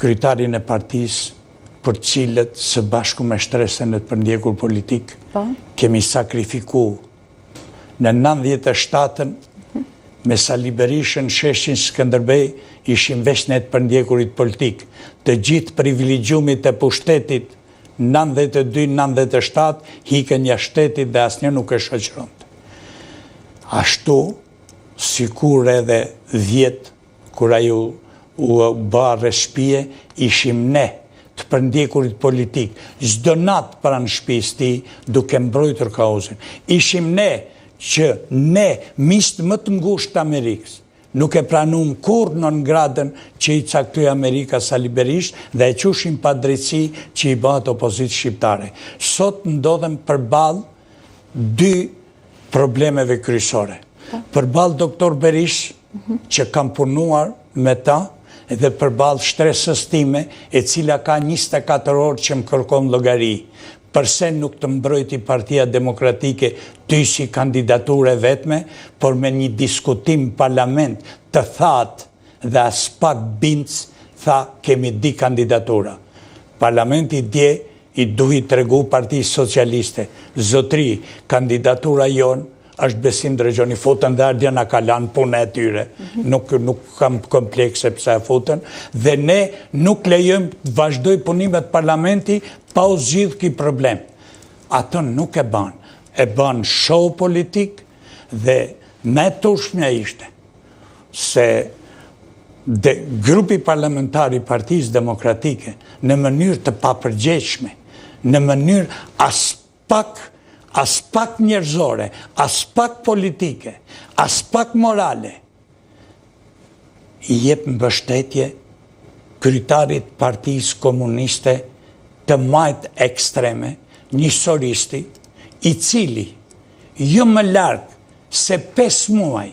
kryetarin e partisë për cilët së bashku me shtresën e të përndjekur politik, kemi sakrifiku në 97-ën me Sali Berishën, Sheshin, Skënderbej, ishim veç në të përndjekurit politik. Të gjithë privilegjumit e pushtetit 92-97 hikën ja shtetit dhe asnjë nuk e shoqëronte. Ashtu, sikur edhe 10, kur ajo u barë shpije, ishim ne, të përndjekurit politik, çdo natë pranë shtëpisë ti, duke mbrojtur kauzën. Ishim ne që ne, miqtë më të ngushtë të Amerikës, nuk e pranum kur në gradën që i caktoi Amerika Sali Berishë dhe e qushim pa drejtësi që i bëhet opozitë shqiptare. Sot ndodhem përballë dy problemeve kryesore. Përballë doktor Berishë, që kam punuar me ta, dhe përballë shtresës time, e cila ka 24 orë që më kërkon llogari. Përse nuk të mbrojti Partia Demokratike ty si kandidaturë vetme, por me një diskutim parlament të thatë dhe as pak bindës, tha kemi di kandidatura. Parlamenti dje i duhi tregu Partisë Socialiste. Zotri, kandidatura jonë është Besim Drejgjoni, futën dhe ardja na kalan punë e tyre. Nuk kam komplekse pse e futën. Dhe ne nuk lejëm të vazhdoj punimet parlamenti pa u zgjidh ky problem. Atë nuk e ban. E ban show politik dhe me tushmja ishte se grupi parlamentari i Partisë Demokratike në mënyrë të papërgjegjshme, në mënyrë as pak njerëzore, as pak politike, as pak morale, i jep mbështetje kryetarit Partisë Komuniste të majt ekstreme, një soristi, i cili jo më larg se 5 muaj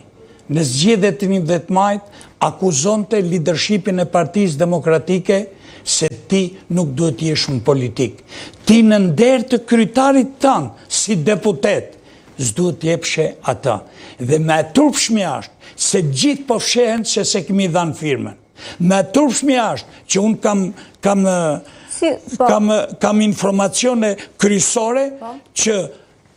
në zgjedhjet e 11 majit akuzonte leadershipin e Partisë Demokratike se ti nuk duhet të jesh në politik. Ti në nder të kryetarit tanë si deputet, s'duhet të jepshe ata. Dhe me turpshmi është se gjithë po fshehen se kemi dhanë firmën. Me turpshmi është që unë kam informacione kryesore që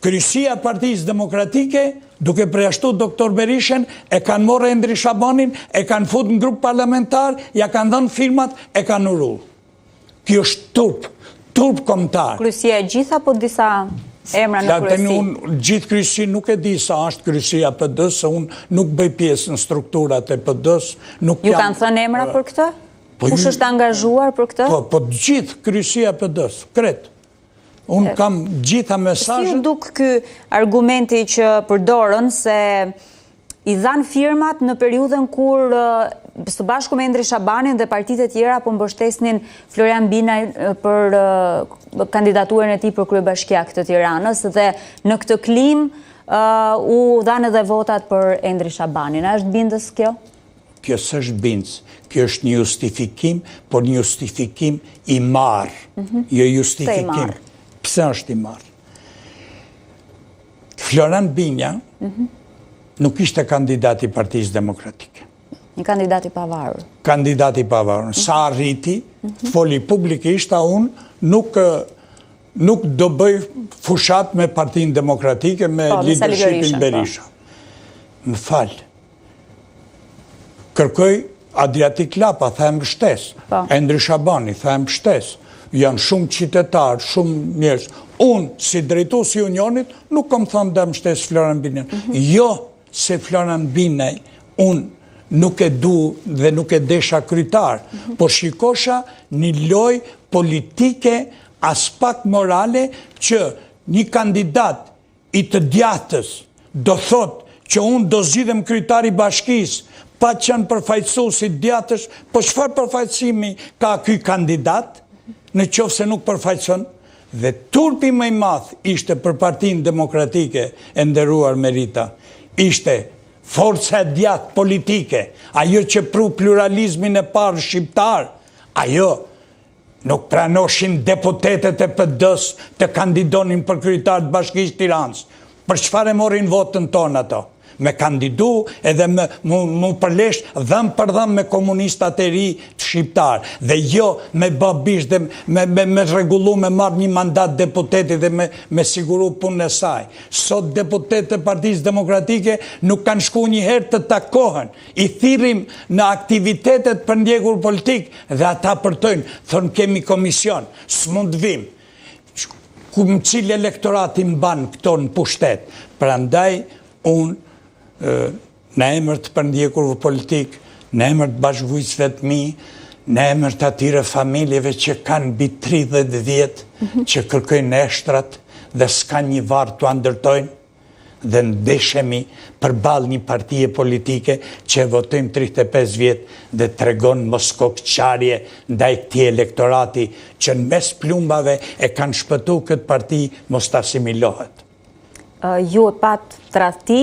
kryesia Partisë Demokratike, duke përjashtu doktor Berishën, e kanë morë Endri Shabanin, e kanë fut në grup parlamentar, ja kanë dhënë firmat, e kanë urull. Kjo është turp kombëtar. Kryesia e gjitha apo disa emra në kryesi? Gjithë kryesi nuk e di sa është kryesia PD-s, se unë nuk bëj pjesë në strukturat e PD-s. Ju kanë thënë emra për këtë? Kush është angazhuar për këtë? Po gjithë kryesia PD-s, kretë. Unë kam gjitha mesazhet. Si u duk ky argumenti që përdorën se i dhanë firmat në periudhën kur së bashku me Endri Shabanin dhe partitë e tjera po mbështesnin Florian Binaj për kandidaturën e tij për kryebashkiak të Tiranës dhe në këtë klimë u dhanë edhe votat për Endri Shabanin. A është bindës kjo? Kjo s'është bindës. Kjo është një justifikim, por një justifikim i marrë. Jo justifikim. Pse është i marrë? Florian Binja nuk ishte kandidat i Partisë Demokratike. Një kandidat i pavarur. Kandidat i pavarur. Sa arriti, foli publikisht, unë nuk do bëj fushat me Partinë Demokratike, me leadershipin Berisha. Më falë. Kërkoj Adriatik Lapa, tha e mbështes. Endri Shabani, tha e mbështes. Janë shumë qytetarë, shumë njerëz. Unë, si drejtues i Unionit, nuk kam thënë dhe mbështes Florian Binaj. Jo se Florian Binaj, unë nuk e du dhe nuk e desha kryetar, por shikosha një lojë politike as pak morale që një kandidat i të djathtës do thotë që unë do zgjidhem kryetar i bashkisë pa qenë përfaqësues i djathtës, po çfarë përfaqësimi ka ky kandidat? Në qoftë se nuk përfaqëson, dhe turpi më i madh ishte për Partinë Demokratike e nderuar Merita, ishte forca e djathtë politike, ajo që pru pluralizmin e parë shqiptar, ajo nuk pranoshin deputetet e PD-s të kandidonin për kryetar të Bashkisë Tiranës. Për çfarë morin votën tonë ato? me kandidu edhe mu përlesh dhëm për dhëm me komunistat e ri të shqiptar, dhe jo me babisht dhe me regullu me marrë një mandat deputetit dhe me siguru punë e saj. Sot deputetet e Partisë Demokratike nuk kanë shku një herë të takohen, i thirim në aktivitetet për ndjekur politik dhe ata përtojnë, thonë kemi komision, s'mund vim. Ku më cilë elektorati më banë këto në pushtet. Prandaj, unë, në emër të përndjekurve politik, në emër të bashkëvujtësve të mi, në emër të atyre familjeve që kanë bi 30 vjetë, që kërkojnë eshtrat dhe s'ka një varë të andërtojnë, dhe ndeshemi përballë një partije politike që votojmë 35 vjetë dhe tregon mos kokçarje ndaj këtij elektorati që në mes plumbave e kanë shpëtu këtë parti mos të asimilohet. Ju e pat tradhti,